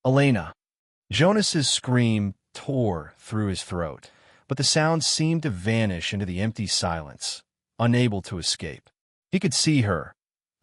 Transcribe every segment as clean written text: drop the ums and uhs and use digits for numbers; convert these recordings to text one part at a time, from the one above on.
Elena. Jonas's scream tore through his throat, but the sound seemed to vanish into the empty silence, unable to escape. He could see her,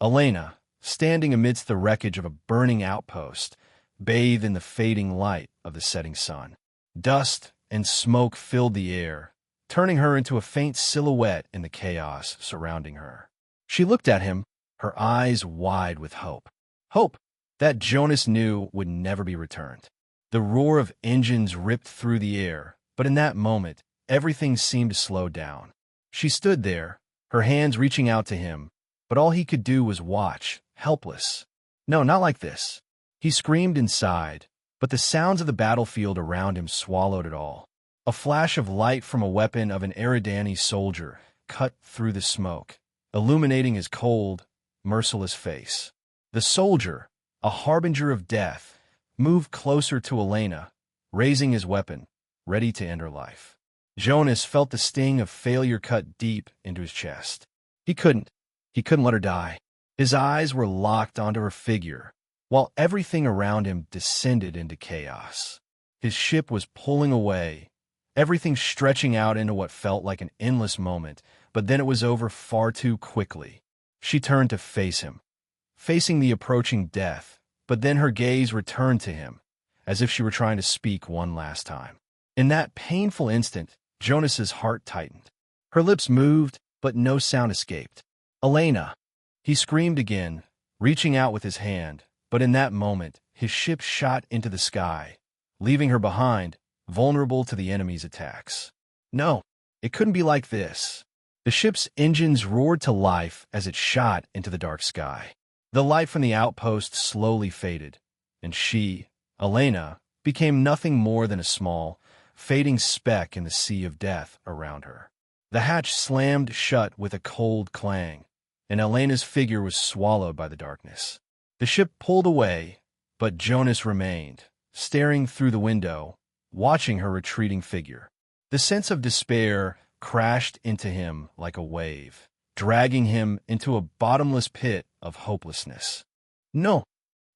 Elena, standing amidst the wreckage of a burning outpost, bathed in the fading light of the setting sun. Dust and smoke filled the air, turning her into a faint silhouette in the chaos surrounding her. She looked at him, her eyes wide with hope. Hope that Jonas knew would never be returned. The roar of engines ripped through the air, but in that moment, everything seemed to slow down. She stood there, her hands reaching out to him, but all he could do was watch, helpless. No, not like this. He screamed inside, but the sounds of the battlefield around him swallowed it all. A flash of light from a weapon of an Eridani soldier cut through the smoke, illuminating his cold, merciless face. The soldier, a harbinger of death, moved closer to Elena, raising his weapon, ready to end her life. Jonas felt the sting of failure cut deep into his chest. He couldn't let her die. His eyes were locked onto her figure, while everything around him descended into chaos. His ship was pulling away, everything stretching out into what felt like an endless moment, but then it was over far too quickly. She turned to face him, facing the approaching death, but then her gaze returned to him, as if she were trying to speak one last time. In that painful instant, Jonas's heart tightened. Her lips moved, but no sound escaped. Elena! He screamed again, reaching out with his hand, but in that moment, his ship shot into the sky, leaving her behind, vulnerable to the enemy's attacks. No, it couldn't be like this. The ship's engines roared to life as it shot into the dark sky. The light from the outpost slowly faded, and she, Elena, became nothing more than a small, fading speck in the sea of death around her. The hatch slammed shut with a cold clang, and Elena's figure was swallowed by the darkness. The ship pulled away, but Jonas remained, staring through the window, watching her retreating figure. The sense of despair crashed into him like a wave, dragging him into a bottomless pit of hopelessness. No!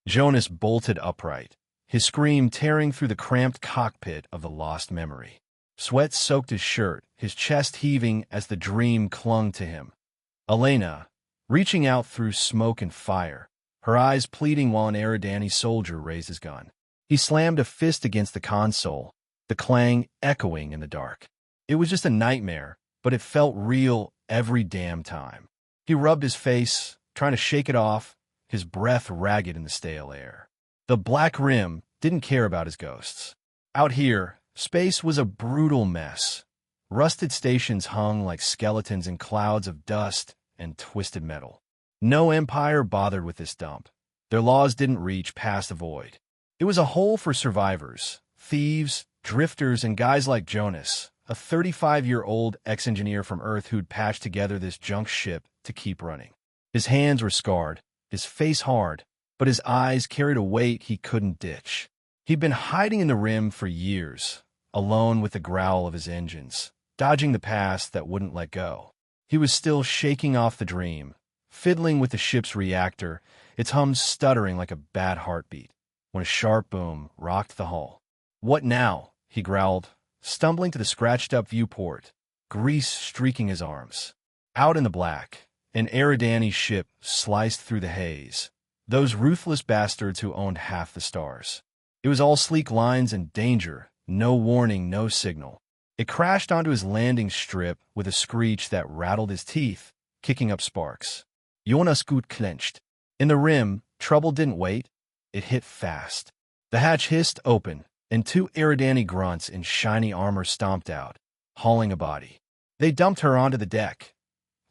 Jonas bolted upright, his scream tearing through the cramped cockpit of the lost memory. Sweat soaked his shirt, his chest heaving as the dream clung to him. Elena, reaching out through smoke and fire, her eyes pleading while an Eridani soldier raised his gun. He slammed a fist against the console, the clang echoing in the dark. It was just a nightmare, but it felt real every damn time. He rubbed his face, trying to shake it off, his breath ragged in the stale air. The Black Rim didn't care about his ghosts. Out here, space was a brutal mess. Rusted stations hung like skeletons in clouds of dust and twisted metal. No empire bothered with this dump. Their laws didn't reach past the void. It was a hole for survivors, thieves, drifters, and guys like Jonas, a 35-year-old ex-engineer from Earth who'd patched together this junk ship to keep running. His hands were scarred, his face hard, but his eyes carried a weight he couldn't ditch. He'd been hiding in the rim for years, alone with the growl of his engines, dodging the past that wouldn't let go. He was still shaking off the dream, fiddling with the ship's reactor, its hum stuttering like a bad heartbeat, when a sharp boom rocked the hull. "What now?" he growled, stumbling to the scratched-up viewport, grease streaking his arms. Out in the black, an Eridani ship sliced through the haze, those ruthless bastards who owned half the stars. It was all sleek lines and danger, no warning, no signal. It crashed onto his landing strip with a screech that rattled his teeth, kicking up sparks. Jonas gut clenched. In the rim, trouble didn't wait. It hit fast. The hatch hissed open, and two Eridani grunts in shiny armor stomped out, hauling a body. They dumped her onto the deck.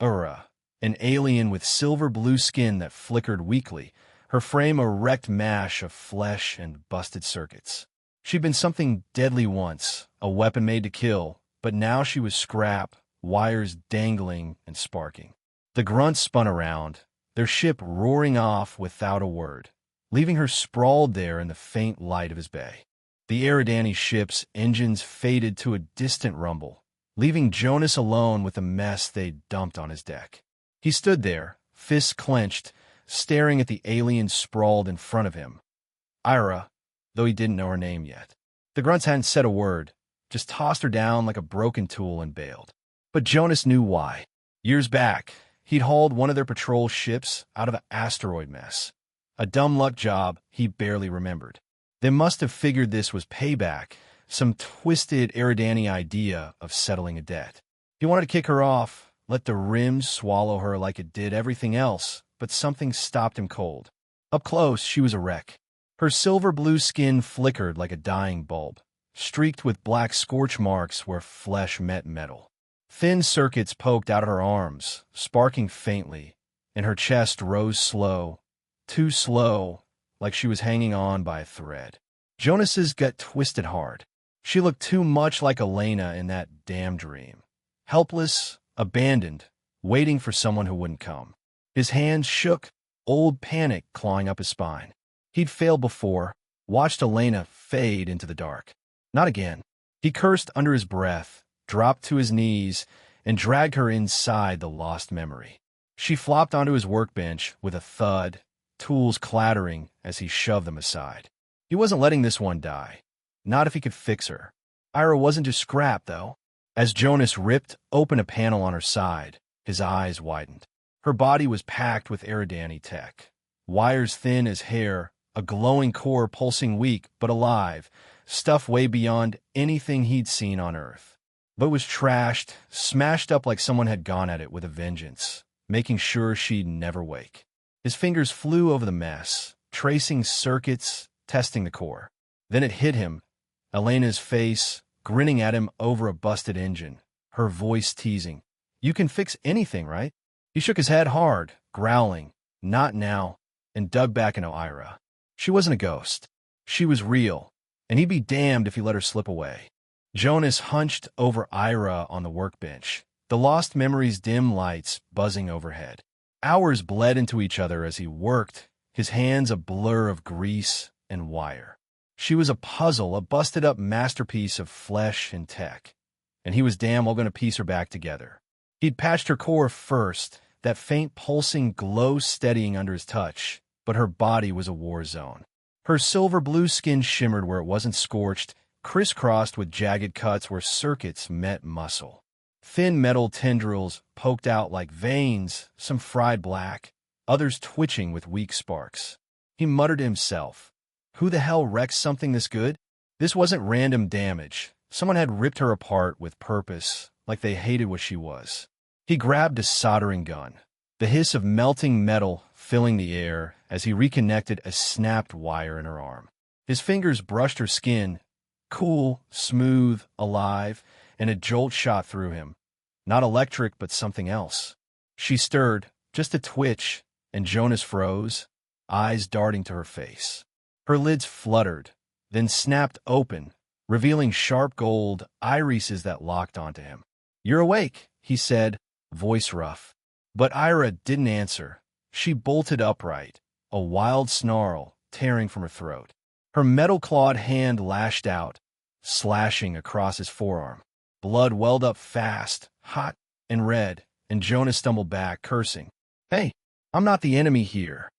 Eira, an alien with silver-blue skin that flickered weakly, her frame a wrecked mash of flesh and busted circuits. She'd been something deadly once, a weapon made to kill, but now she was scrap, wires dangling and sparking. The grunts spun around, their ship roaring off without a word, leaving her sprawled there in the faint light of his bay. The Eridani ship's engines faded to a distant rumble, leaving Jonas alone with the mess they'd dumped on his deck. He stood there, fists clenched, staring at the alien sprawled in front of him. "Eira," though he didn't know her name yet. The grunts hadn't said a word, just tossed her down like a broken tool and bailed. But Jonas knew why. Years back, he'd hauled one of their patrol ships out of an asteroid mess. A dumb luck job he barely remembered. They must have figured this was payback, some twisted Eridani idea of settling a debt. He wanted to kick her off, let the rims swallow her like it did everything else, but something stopped him cold. Up close, she was a wreck. Her silver-blue skin flickered like a dying bulb, streaked with black scorch marks where flesh met metal. Thin circuits poked out of her arms, sparking faintly, and her chest rose slow, too slow, like she was hanging on by a thread. Jonas's gut twisted hard. She looked too much like Elena in that damn dream. Helpless, abandoned, waiting for someone who wouldn't come. His hands shook, old panic clawing up his spine. He'd failed before, watched Elena fade into the dark. Not again. He cursed under his breath, dropped to his knees, and dragged her inside the lost memory. She flopped onto his workbench with a thud, tools clattering as he shoved them aside. He wasn't letting this one die. Not if he could fix her. Eira wasn't just scrap, though. As Jonas ripped open a panel on her side, his eyes widened. Her body was packed with Eridani tech. Wires thin as hair, a glowing core pulsing weak but alive, stuff way beyond anything he'd seen on Earth. But it was trashed, smashed up like someone had gone at it with a vengeance, making sure she'd never wake. His fingers flew over the mess, tracing circuits, testing the core. Then it hit him, Elena's face, grinning at him over a busted engine, her voice teasing. "You can fix anything, right?" He shook his head hard, growling, "Not now," and dug back into Eira. She wasn't a ghost. She was real, and he'd be damned if he let her slip away. Jonas hunched over Eira on the workbench, the lost memories' dim lights buzzing overhead. Hours bled into each other as he worked, his hands a blur of grease and wire. She was a puzzle, a busted-up masterpiece of flesh and tech, and he was damn well going to piece her back together. He'd patched her core first, that faint pulsing glow steadying under his touch, but her body was a war zone. Her silver-blue skin shimmered where it wasn't scorched, crisscrossed with jagged cuts where circuits met muscle. Thin metal tendrils poked out like veins, some fried black, others twitching with weak sparks. He muttered to himself, "Who the hell wrecks something this good?" This wasn't random damage. Someone had ripped her apart with purpose, like they hated what she was. He grabbed a soldering gun, the hiss of melting metal filling the air as he reconnected a snapped wire in her arm. His fingers brushed her skin, cool, smooth, alive, and a jolt shot through him. Not electric, but something else. She stirred, just a twitch, and Jonas froze, eyes darting to her face. Her lids fluttered, then snapped open, revealing sharp gold irises that locked onto him. "You're awake," he said, voice rough. But Eira didn't answer. She bolted upright, a wild snarl tearing from her throat. Her metal-clawed hand lashed out, slashing across his forearm. Blood welled up fast, hot and red, and Jonas stumbled back, cursing. "Hey, I'm not the enemy here."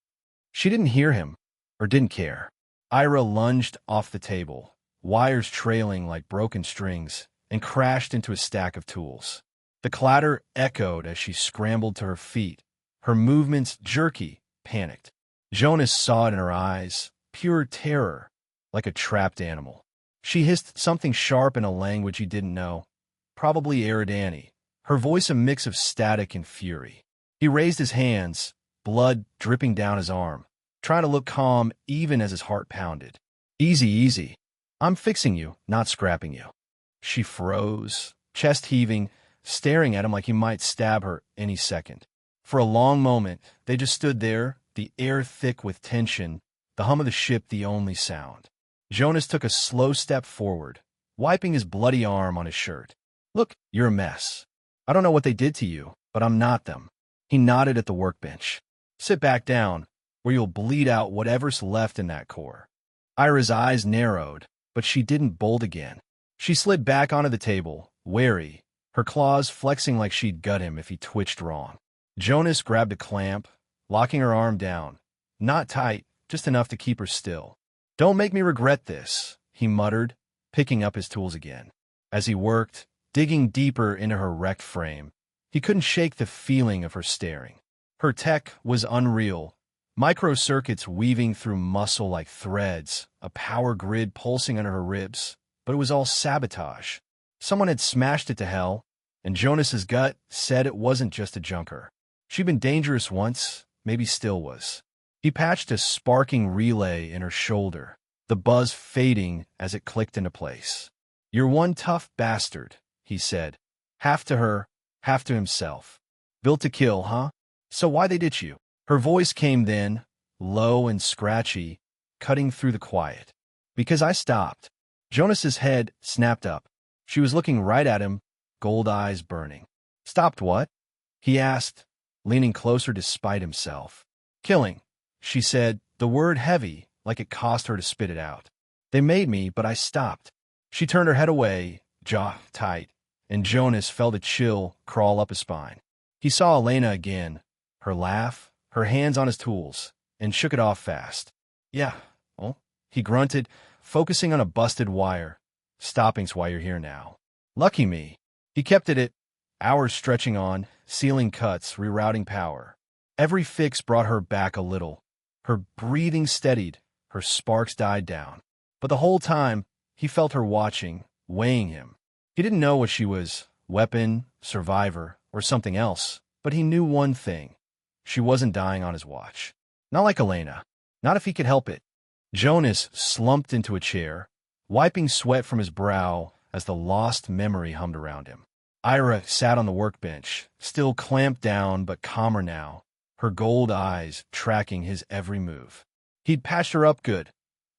She didn't hear him, or didn't care. Eira lunged off the table, wires trailing like broken strings, and crashed into a stack of tools. The clatter echoed as she scrambled to her feet, her movements jerky, panicked. Jonas saw it in her eyes, pure terror, like a trapped animal. She hissed something sharp in a language he didn't know, probably Eridani, her voice a mix of static and fury. He raised his hands, blood dripping down his arm, trying to look calm even as his heart pounded. "Easy, easy. I'm fixing you, not scrapping you." She froze, chest heaving, staring at him like he might stab her any second. For a long moment, they just stood there, the air thick with tension, the hum of the ship the only sound. Jonas took a slow step forward, wiping his bloody arm on his shirt. "Look, you're a mess. I don't know what they did to you, but I'm not them." He nodded at the workbench. "Sit back down, where you'll bleed out whatever's left in that core." Eira's eyes narrowed, but she didn't bolt again. She slid back onto the table, wary, her claws flexing like she'd gut him if he twitched wrong. Jonas grabbed a clamp, locking her arm down. Not tight, just enough to keep her still. Don't make me regret this, he muttered, picking up his tools again. As he worked, digging deeper into her wrecked frame, he couldn't shake the feeling of her staring. Her tech was unreal, microcircuits weaving through muscle like threads, a power grid pulsing under her ribs, but it was all sabotage. Someone had smashed it to hell, and Jonas's gut said it wasn't just a junker. She'd been dangerous once, maybe still was. He patched a sparking relay in her shoulder, the buzz fading as it clicked into place. "You're one tough bastard," he said, half to her, half to himself. "Built to kill, huh? So why they ditch you?" Her voice came then, low and scratchy, cutting through the quiet. "Because I stopped." Jonas's head snapped up. She was looking right at him, gold eyes burning. "Stopped what?" he asked, leaning closer despite himself. "Killing," she said, the word heavy, like it cost her to spit it out. "They made me, but I stopped." She turned her head away, jaw tight, and Jonas felt a chill crawl up his spine. He saw Elena again, her laugh, her hands on his tools, and shook it off fast. "Yeah, well," he grunted, focusing on a busted wire. "Stopping's why you're here now." "Lucky me." He kept at it, hours stretching on, sealing cuts, rerouting power. Every fix brought her back a little. Her breathing steadied, her sparks died down. But the whole time, he felt her watching, weighing him. He didn't know what she was, weapon, survivor, or something else, but he knew one thing. She wasn't dying on his watch. Not like Elena. Not if he could help it. Jonas slumped into a chair, wiping sweat from his brow as the lost memory hummed around him. Eira sat on the workbench, still clamped down but calmer now, her gold eyes tracking his every move. He'd patched her up good.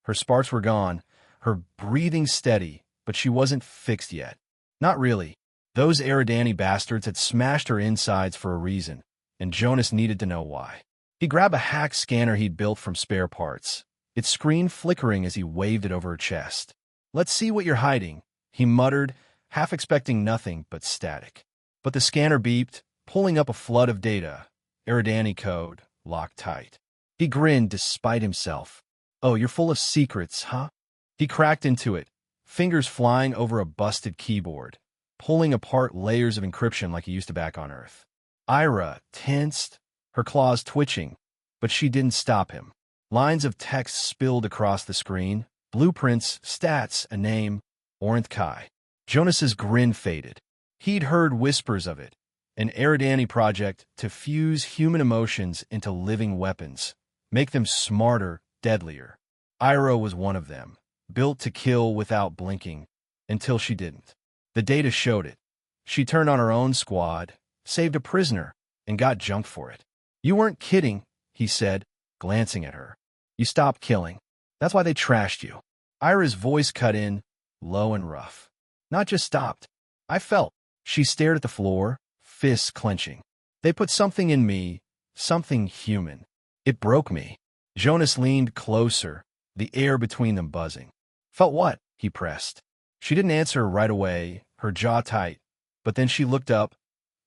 Her sparks were gone, her breathing steady, but she wasn't fixed yet. Not really. Those Eridani bastards had smashed her insides for a reason, and Jonas needed to know why. He grabbed a hack scanner he'd built from spare parts, its screen flickering as he waved it over her chest. "Let's see what you're hiding," he muttered, half expecting nothing but static. But the scanner beeped, pulling up a flood of data. Eridani code, locked tight. He grinned despite himself. "Oh, you're full of secrets, huh?" He cracked into it, fingers flying over a busted keyboard, pulling apart layers of encryption like he used to back on Earth. Eira tensed, her claws twitching, but she didn't stop him. Lines of text spilled across the screen, blueprints, stats, a name, Orcs. Jonas's grin faded. He'd heard whispers of it, an Eridani project to fuse human emotions into living weapons, make them smarter, deadlier. Eira was one of them, built to kill without blinking, until she didn't. The data showed it. She turned on her own squad, saved a prisoner, and got junked for it. "You weren't kidding," he said, glancing at her. "You stopped killing. That's why they trashed you." Eira's voice cut in, low and rough. "Not just stopped. I felt." She stared at the floor, fists clenching. "They put something in me, something human. It broke me." Jonas leaned closer, the air between them buzzing. "Felt what?" he pressed. She didn't answer right away, her jaw tight, but then she looked up,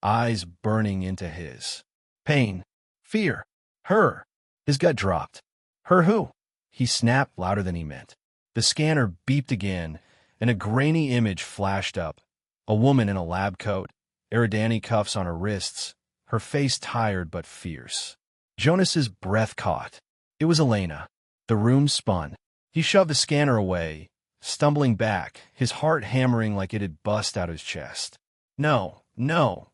eyes burning into his. "Pain. Fear. Her." His gut dropped. "Her who?" He snapped louder than he meant. The scanner beeped again, and a grainy image flashed up. A woman in a lab coat, Eridani cuffs on her wrists, her face tired but fierce. Jonas's breath caught. It was Elena. The room spun. He shoved the scanner away, stumbling back, his heart hammering like it had bust out his chest. No,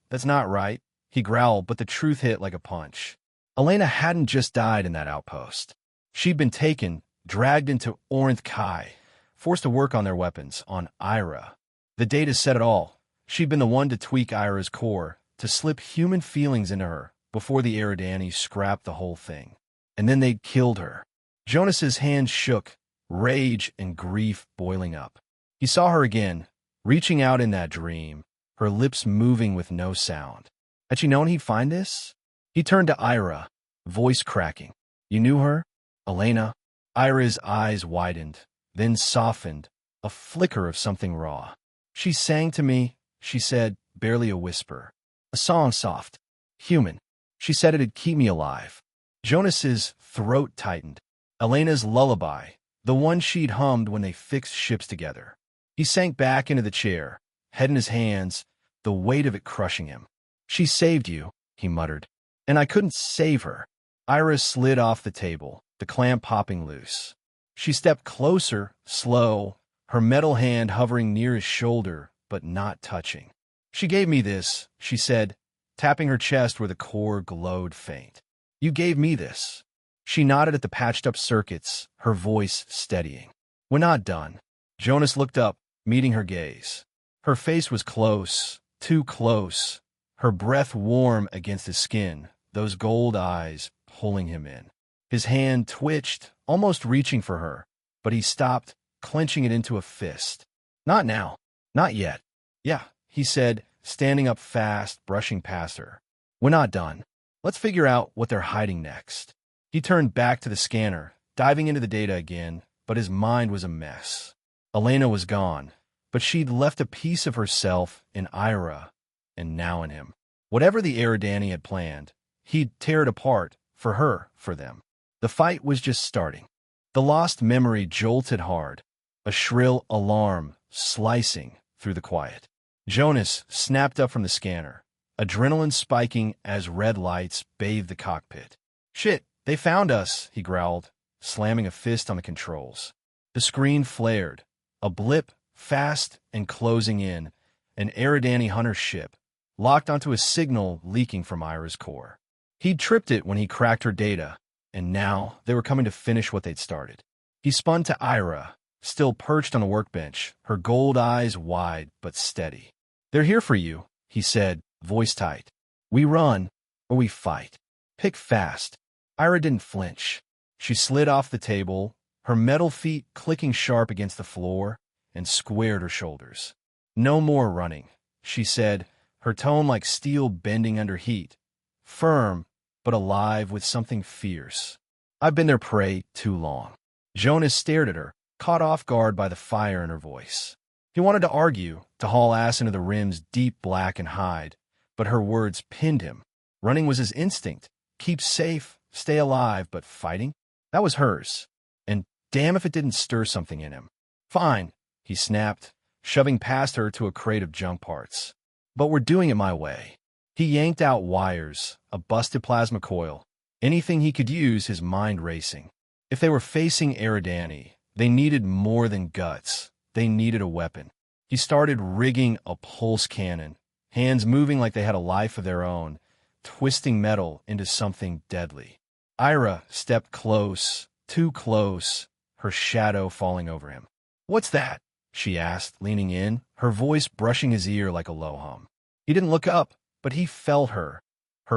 that's not right," he growled, but the truth hit like a punch. Elena hadn't just died in that outpost. She'd been taken, dragged into Orcs, forced to work on their weapons, on Eira. The data said it all. She'd been the one to tweak Eira's core, to slip human feelings into her, before the Eridani scrapped the whole thing. And then they'd killed her. Jonas's hands shook, rage and grief boiling up. He saw her again, reaching out in that dream, her lips moving with no sound. Had she known he'd find this? He turned to Eira, voice cracking. "You knew her? Elena?" Eira's eyes widened, then softened, a flicker of something raw. "She sang to me," she said, barely a whisper. "A song soft, human. She said it'd keep me alive." Jonas's throat tightened. Elena's lullaby, the one she'd hummed when they fixed ships together. He sank back into the chair, head in his hands, the weight of it crushing him. "She saved you," he muttered. "And I couldn't save her." Eira slid off the table, the clamp popping loose. She stepped closer, slow, her metal hand hovering near his shoulder, but not touching. "She gave me this," she said, tapping her chest where the core glowed faint. "You gave me this." She nodded at the patched-up circuits, her voice steadying. "We're not done." Jonas looked up, meeting her gaze. Her face was close, too close, her breath warm against his skin, those gold eyes pulling him in. His hand twitched, almost reaching for her, but he stopped, clenching it into a fist. "Not now. Not yet." "Yeah," he said, standing up fast, brushing past her. "We're not done. Let's figure out what they're hiding next." He turned back to the scanner, diving into the data again, but his mind was a mess. Elena was gone, but she'd left a piece of herself in Eira, and now in him. Whatever the Eridani had planned, he'd tear it apart, for her, for them. The fight was just starting. The lost memory jolted hard, a shrill alarm slicing through the quiet. Jonas snapped up from the scanner, adrenaline spiking as red lights bathed the cockpit. "Shit, they found us," he growled, slamming a fist on the controls. The screen flared, a blip, fast and closing in, an Eridani hunter ship, locked onto a signal leaking from Eira's core. He'd tripped it when he cracked her data, and now they were coming to finish what they'd started. He spun to Eira, still perched on the workbench, her gold eyes wide but steady. "They're here for you," he said, voice tight. "We run, or we fight. Pick fast." Eira didn't flinch. She slid off the table, her metal feet clicking sharp against the floor, and squared her shoulders. "No more running," she said, her tone like steel bending under heat, firm but alive with something fierce. "I've been their prey too long." Jonas stared at her, caught off guard by the fire in her voice. He wanted to argue, to haul ass into the rim's deep black and hide, but her words pinned him. Running was his instinct. Keep safe, stay alive, but fighting? That was hers. And damn if it didn't stir something in him. "Fine," he snapped, shoving past her to a crate of junk parts. "But we're doing it my way." He yanked out wires, a busted plasma coil, anything he could use, his mind racing. If they were facing Eridani, they needed more than guts. They needed a weapon. He started rigging a pulse cannon, hands moving like they had a life of their own, twisting metal into something deadly. Eira stepped close, too close, her shadow falling over him. "What's that?" she asked, leaning in, her voice brushing his ear like a low hum. He didn't look up, but he felt her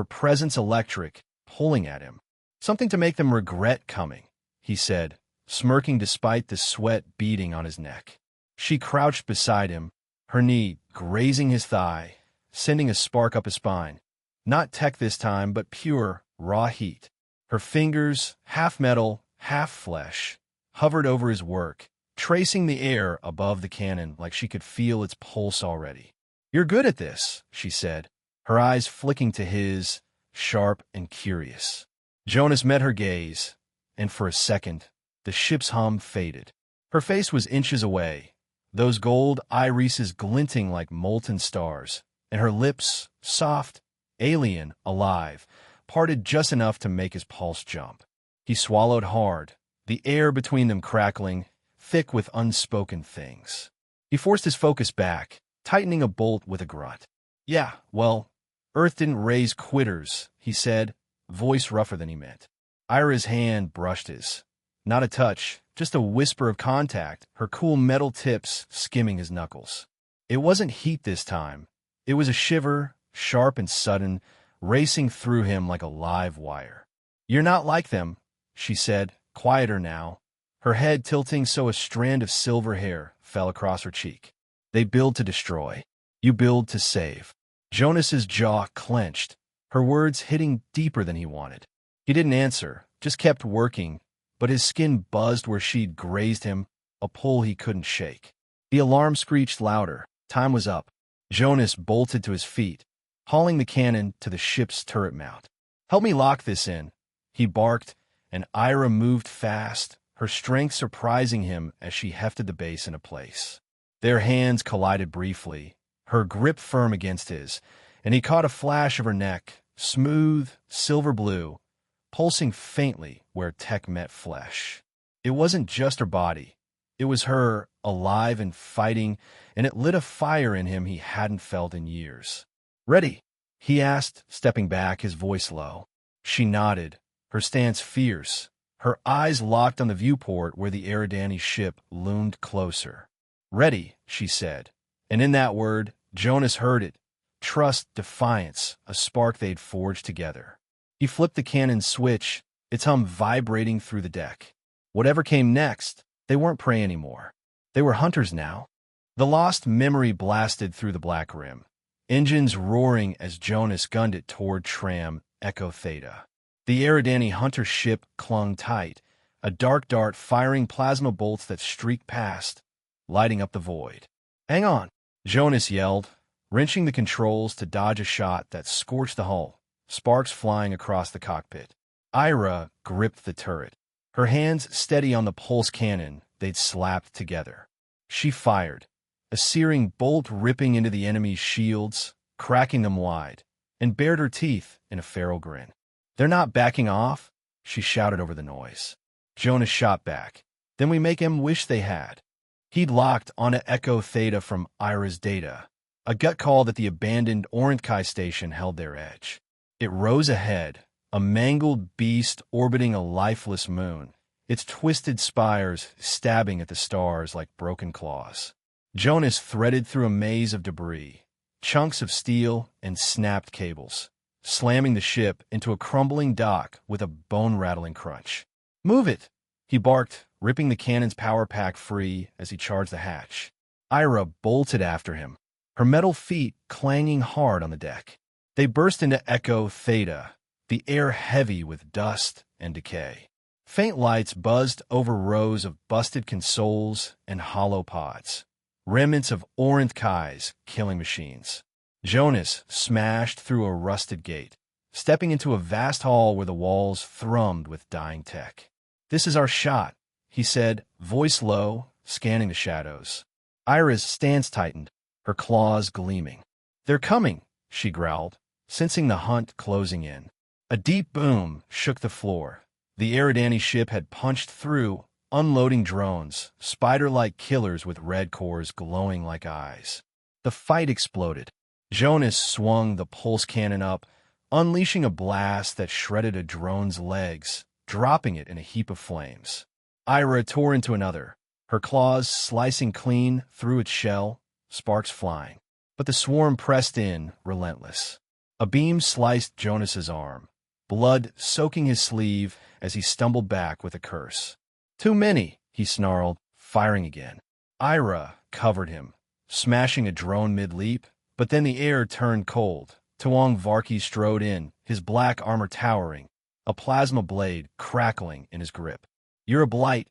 presence electric, pulling at him. "Something to make them regret coming," he said, smirking despite the sweat beading on his neck. She crouched beside him, her knee grazing his thigh, sending a spark up his spine. Not tech this time, but pure, raw heat. Her fingers, half metal, half flesh, hovered over his work, tracing the air above the cannon like she could feel its pulse already. "You're good at this," she said, her eyes flicking to his, sharp and curious. Jonas met her gaze, and for a second, the ship's hum faded. Her face was inches away, those gold irises glinting like molten stars, and her lips, soft, alien, alive, parted just enough to make his pulse jump. He swallowed hard, the air between them crackling, thick with unspoken things. He forced his focus back, tightening a bolt with a grunt. "Yeah, well, Earth didn't raise quitters," he said, voice rougher than he meant. Eira's hand brushed his. Not a touch, just a whisper of contact, her cool metal tips skimming his knuckles. It wasn't heat this time. It was a shiver, sharp and sudden, racing through him like a live wire. "You're not like them," she said, quieter now, her head tilting so a strand of silver hair fell across her cheek. "They build to destroy. You build to save." Jonas's jaw clenched, her words hitting deeper than he wanted. He didn't answer, just kept working, but his skin buzzed where she'd grazed him, a pull he couldn't shake. The alarm screeched louder. Time was up. Jonas bolted to his feet, hauling the cannon to the ship's turret mount. "Help me lock this in," he barked, and Eira moved fast, her strength surprising him as she hefted the base into place. Their hands collided briefly, her grip firm against his, and he caught a flash of her neck, smooth, silver blue, pulsing faintly where tech met flesh. It wasn't just her body. It was her, alive and fighting, and it lit a fire in him he hadn't felt in years. "Ready?" he asked, stepping back, his voice low. She nodded, her stance fierce, her eyes locked on the viewport where the Eridani ship loomed closer. "Ready," she said, and in that word, Jonas heard it. Trust, defiance, a spark they'd forged together. He flipped the cannon switch, its hum vibrating through the deck. Whatever came next, they weren't prey anymore. They were hunters now. The lost memory blasted through the black rim, engines roaring as Jonas gunned it toward Tram Echo Theta. The Eridani hunter ship clung tight, a dark dart firing plasma bolts that streaked past, lighting up the void. "Hang on," Jonas yelled, wrenching the controls to dodge a shot that scorched the hull, sparks flying across the cockpit. Eira gripped the turret, her hands steady on the pulse cannon they'd slapped together. She fired, a searing bolt ripping into the enemy's shields, cracking them wide, and bared her teeth in a feral grin. "They're not backing off," she shouted over the noise. Jonas shot back. "Then we make 'em wish they had." He'd locked onto Echo Theta from Eira's data, a gut call that the abandoned Orcs station held their edge. It rose ahead, a mangled beast orbiting a lifeless moon, its twisted spires stabbing at the stars like broken claws. Jonas threaded through a maze of debris, chunks of steel and snapped cables, slamming the ship into a crumbling dock with a bone-rattling crunch. "Move it!" he barked, ripping the cannon's power pack free as he charged the hatch. Eira bolted after him, her metal feet clanging hard on the deck. They burst into Echo Theta, the air heavy with dust and decay. Faint lights buzzed over rows of busted consoles and hollow pods, remnants of Orcs killing machines. Jonas smashed through a rusted gate, stepping into a vast hall where the walls thrummed with dying tech. "This is our shot," he said, voice low, scanning the shadows. Eira's stance tightened, her claws gleaming. "They're coming," she growled, sensing the hunt closing in. A deep boom shook the floor. The Eridani ship had punched through, unloading drones, spider-like killers with red cores glowing like eyes. The fight exploded. Jonas swung the pulse cannon up, unleashing a blast that shredded a drone's legs, dropping it in a heap of flames. Eira tore into another, her claws slicing clean through its shell, sparks flying. But the swarm pressed in, relentless. A beam sliced Jonas's arm, blood soaking his sleeve as he stumbled back with a curse. "Too many," he snarled, firing again. Eira covered him, smashing a drone mid-leap, but then the air turned cold. Tuong Varki strode in, his black armor towering, a plasma blade crackling in his grip. "You're a blight,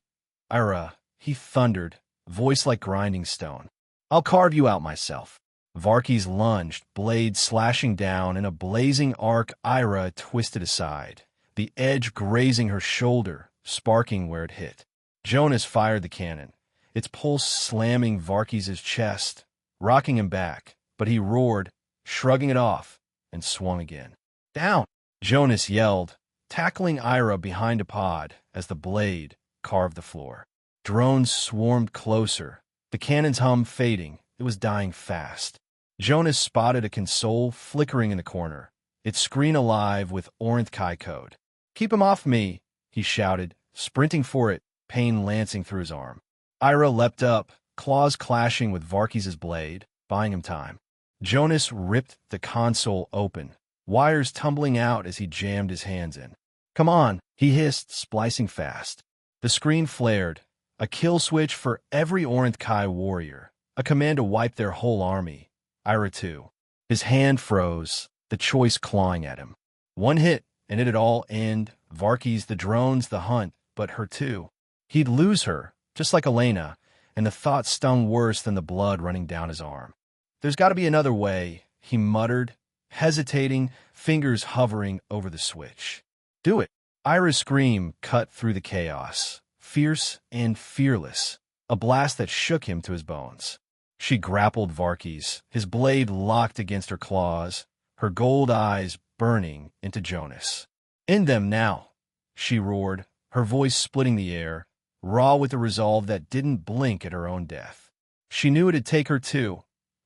Eira," he thundered, voice like grinding stone. "I'll carve you out myself." Varki's lunged, blade slashing down in a blazing arc. Eira twisted aside, the edge grazing her shoulder, sparking where it hit. Jonas fired the cannon, its pulse slamming Varki's chest, rocking him back, but he roared, shrugging it off, and swung again. "Down!" Jonas yelled, tackling Eira behind a pod as the blade carved the floor. Drones swarmed closer, the cannon's hum fading. It was dying fast. Jonas spotted a console flickering in the corner, its screen alive with Orcs code. "Keep him off me," he shouted, sprinting for it, pain lancing through his arm. Eira leapt up, claws clashing with Varki's blade, buying him time. Jonas ripped the console open, wires tumbling out as he jammed his hands in. "Come on," he hissed, splicing fast. The screen flared, a kill switch for every Orcs warrior, a command to wipe their whole army. Eira too. His hand froze, the choice clawing at him. One hit, and it'd all end. Varki's, the drones, the hunt, but her too. He'd lose her, just like Elena, and the thought stung worse than the blood running down his arm. "There's got to be another way," he muttered, hesitating, fingers hovering over the switch. "Do it." Eira's scream cut through the chaos, fierce and fearless, a blast that shook him to his bones. She grappled Varkis, his blade locked against her claws, her gold eyes burning into Jonas. "End them now," she roared, her voice splitting the air, raw with a resolve that didn't blink at her own death. She knew it'd take her too.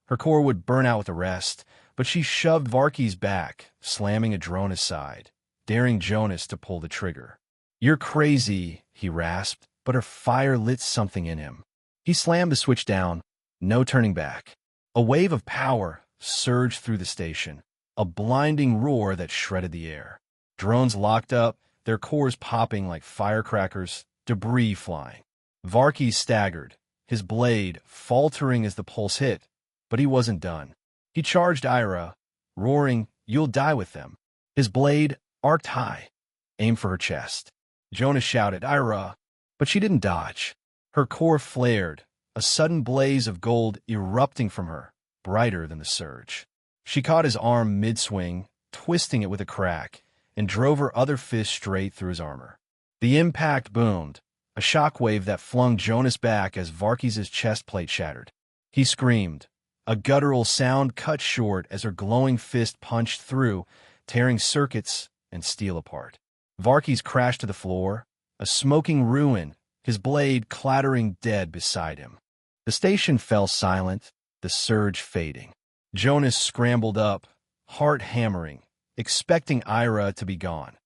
Her core would burn out with the rest, but she shoved Varkis back, slamming a drone aside, daring Jonas to pull the trigger. "You're crazy," he rasped, but her fire lit something in him. He slammed the switch down, no turning back. A wave of power surged through the station, a blinding roar that shredded the air. Drones locked up, their cores popping like firecrackers, debris flying. Varkis staggered, his blade faltering as the pulse hit, but he wasn't done. He charged Eira, roaring, "You'll die with them." His blade, arced high, aimed for her chest. Jonas shouted, "Eira!" But she didn't dodge. Her core flared, a sudden blaze of gold erupting from her, brighter than the surge. She caught his arm mid-swing, twisting it with a crack, and drove her other fist straight through his armor. The impact boomed, a shockwave that flung Jonas back as Varkis' chest plate shattered. He screamed, a guttural sound cut short as her glowing fist punched through, tearing circuits and steel apart. Varkis crashed to the floor, a smoking ruin, his blade clattering dead beside him. The station fell silent, the surge fading. Jonas scrambled up, heart hammering, expecting Eira to be gone.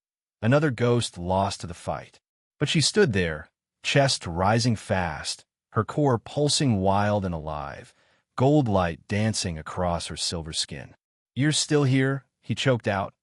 Another ghost lost to the fight. But she stood there, chest rising fast, her core pulsing wild and alive, gold light dancing across her silver skin. "You're still here?" he choked out,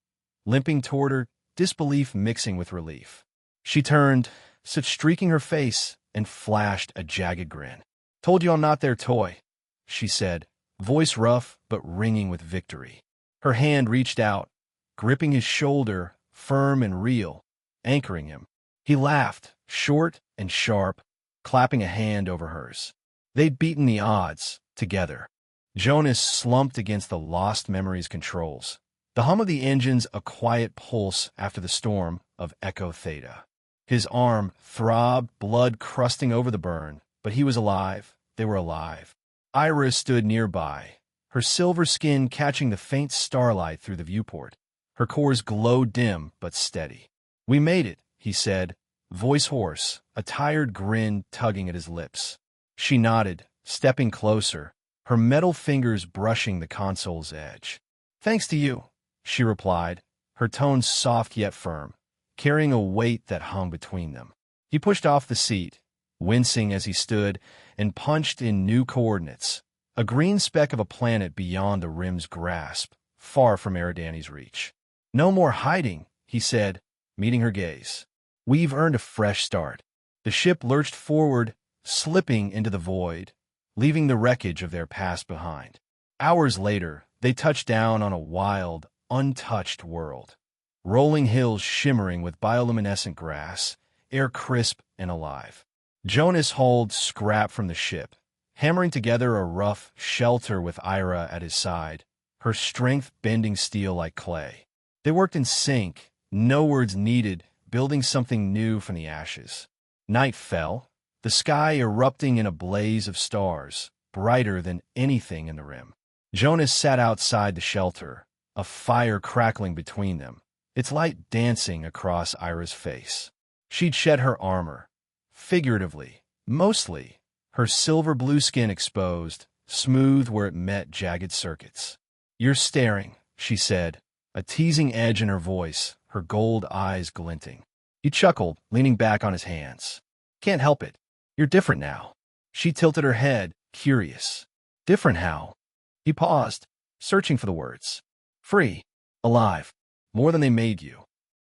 limping toward her, disbelief mixing with relief. She turned, soot streaking her face, and flashed a jagged grin. "Told you I'm not their toy," she said, voice rough but ringing with victory. Her hand reached out, gripping his shoulder, firm and real, anchoring him. He laughed, short and sharp, clapping a hand over hers. They'd beaten the odds, together. Jonas slumped against the Lost Memories controls, the hum of the engines a quiet pulse after the storm of Echo Theta. His arm throbbed, blood crusting over the burn, but he was alive. They were alive. Eira stood nearby, her silver skin catching the faint starlight through the viewport. Her cores glowed dim but steady. "We made it," he said, voice hoarse, a tired grin tugging at his lips. She nodded, stepping closer, her metal fingers brushing the console's edge. "Thanks to you," she replied, her tone soft yet firm, carrying a weight that hung between them. He pushed off the seat, wincing as he stood, and punched in new coordinates, a green speck of a planet beyond the rim's grasp, far from Eridani's reach. "No more hiding," he said, meeting her gaze. "We've earned a fresh start." The ship lurched forward, slipping into the void, leaving the wreckage of their past behind. Hours later, they touched down on a wild, untouched world. Rolling hills shimmering with bioluminescent grass, air crisp and alive. Jonas hauled scrap from the ship, hammering together a rough shelter with Eira at his side, her strength bending steel like clay. They worked in sync, no words needed, building something new from the ashes. Night fell, the sky erupting in a blaze of stars, brighter than anything in the rim. Jonas sat outside the shelter, a fire crackling between them, its light dancing across Eira's face. She'd shed her armor, figuratively, mostly, her silver blue skin exposed, smooth where it met jagged circuits. "You're staring," she said, a teasing edge in her voice, her gold eyes glinting. He chuckled, leaning back on his hands. "Can't help it. You're different now." She tilted her head, curious. "Different how?" He paused, searching for the words. "Free. Alive. More than they made you."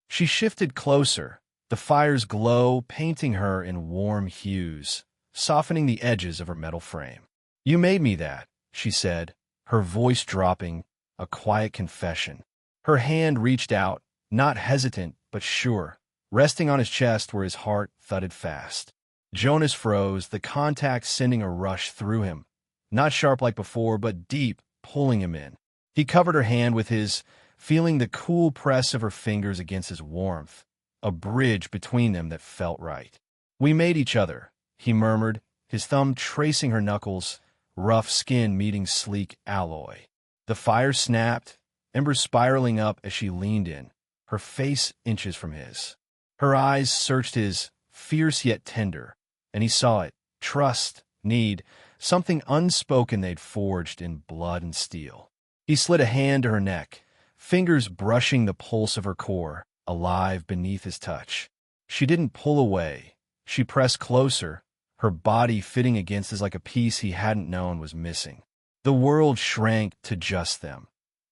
She shifted closer, the fire's glow painting her in warm hues, softening the edges of her metal frame. "You made me that," she said, her voice dropping, a quiet confession. Her hand reached out, not hesitant but sure, resting on his chest where his heart thudded fast. Jonas froze, the contact sending a rush through him, not sharp like before, but deep, pulling him in. He covered her hand with his, feeling the cool press of her fingers against his warmth, a bridge between them that felt right. We made each other, he murmured, his thumb tracing her knuckles, rough skin meeting sleek alloy. The fire snapped, embers spiraling up as she leaned in, her face inches from his. Her eyes searched his, fierce yet tender, and he saw it. Trust, need, something unspoken they'd forged in blood and steel. He slid a hand to her neck, fingers brushing the pulse of her core, alive beneath his touch. She didn't pull away. She pressed closer, her body fitting against his like a piece he hadn't known was missing. The world shrank to just them,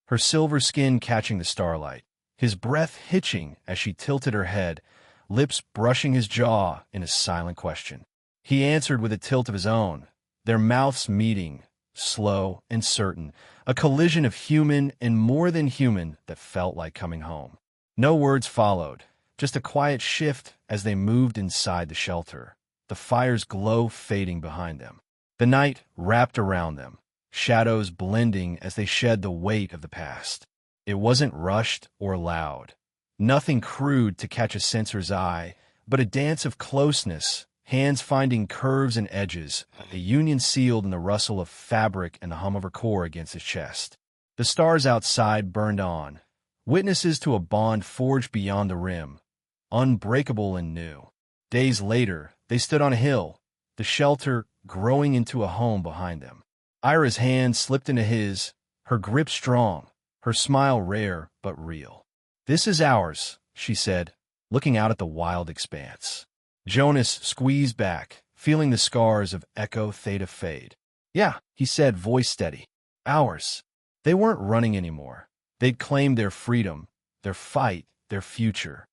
her silver skin catching the starlight, his breath hitching as she tilted her head, lips brushing his jaw in a silent question. He answered with a tilt of his own, their mouths meeting, slow and certain, a collision of human and more than human that felt like coming home. No words followed, just a quiet shift as they moved inside the shelter, the fire's glow fading behind them. The night wrapped around them, shadows blending as they shed the weight of the past. It wasn't rushed or loud, nothing crude to catch a sensor's eye, but a dance of closeness, hands finding curves and edges, a union sealed in the rustle of fabric and the hum of her core against his chest. The stars outside burned on, witnesses to a bond forged beyond the rim, unbreakable and new. Days later, they stood on a hill, the shelter growing into a home behind them. Eira's hand slipped into his, her grip strong, her smile rare but real. "This is ours," she said, looking out at the wild expanse. Jonas squeezed back, feeling the scars of Echo Theta fade. "Yeah," he said, voice steady. "Ours." They weren't running anymore. They'd claimed their freedom, their fight, their future.